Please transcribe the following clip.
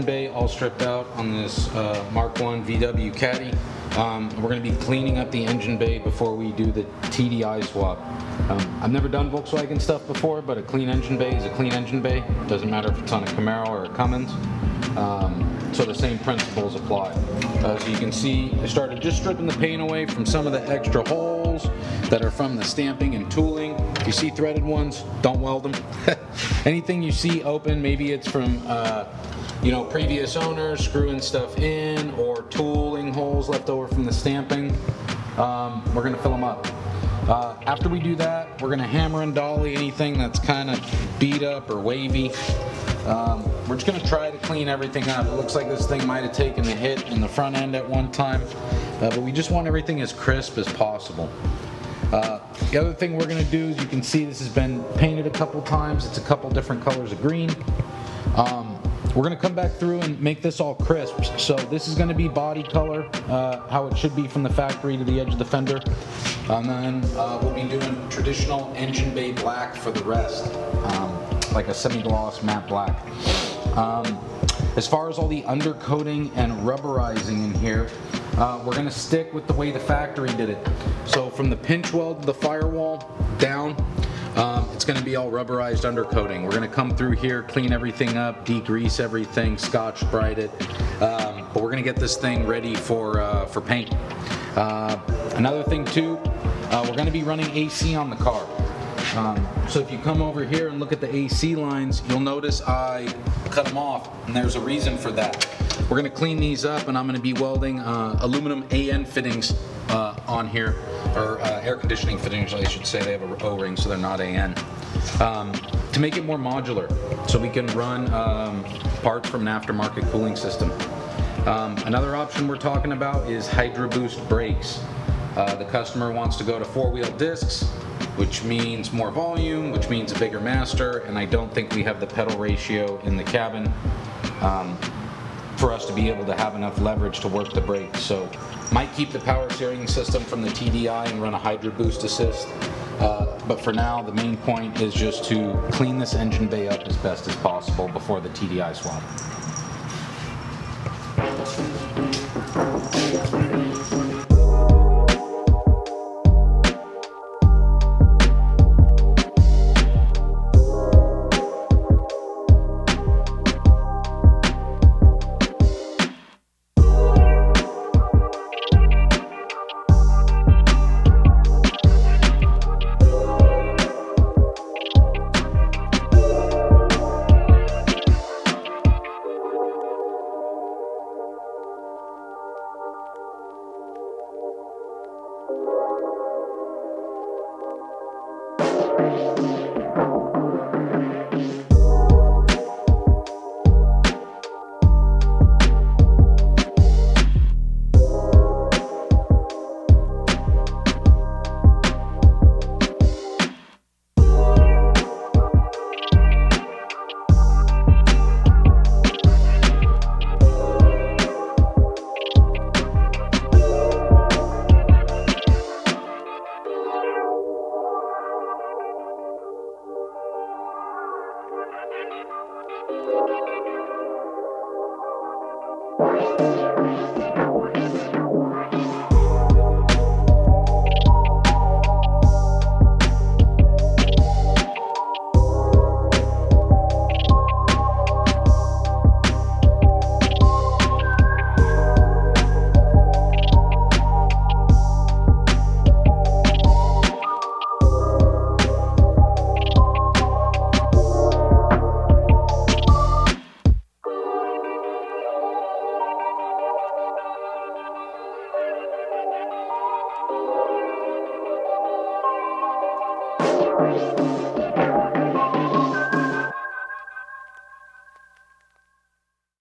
engine bay all stripped out on this Mk1 VW Caddy. We're going to be cleaning up the engine bay before we do the TDI swap. I've never done Volkswagen stuff before, but a clean engine bay is a clean engine bay. Doesn't matter if it's on a Camaro or a Cummins. So the same principles apply. So you can see I started just stripping the paint away from some of the extra holes that are from the stamping and tooling. If you see threaded ones, don't weld them. Anything you see open, maybe it's from previous owners screwing stuff in, or tooling holes left over from the stamping. We're going to fill them up. After we do that, we're going to hammer and dolly anything that's kind of beat up or wavy. We're just going to try to clean everything up. It looks like this thing might have taken a hit in the front end at one time, but we just want everything as crisp as possible. The other thing we're going to do is, you can see this has been painted a couple times. It's a couple different colors of green. We're going to come back through and make this all crisp. So this is going to be body color, how it should be from the factory to the edge of the fender. And then we'll be doing traditional engine bay black for the rest, like a semi-gloss matte black. As far as all the undercoating and rubberizing in here, we're going to stick with the way the factory did it. So from the pinch weld to the firewall down, it's going to be all rubberized undercoating. We're going to come through here, clean everything up, degrease everything, Scotch Brite it, but we're going to get this thing ready for paint. Another thing too, we're going to be running AC on the car. So if you come over here and look at the AC lines, you'll notice I cut them off, and there's a reason for that. We're going to clean these up, and I'm going to be welding aluminum AN fittings on here, or air conditioning fittings, I should say. They have a O-ring, so they're not AN. To make it more modular, so we can run parts from an aftermarket cooling system. Another option we're talking about is Hydro Boost brakes. The customer wants to go to four-wheel discs, which means more volume, which means a bigger master, and I don't think we have the pedal ratio in the cabin for us to be able to have enough leverage to work the brakes. So might keep the power steering system from the TDI and run a Hydro Boost assist, but for now the main point is just to clean this engine bay up as best as possible before the TDI swap. Bye.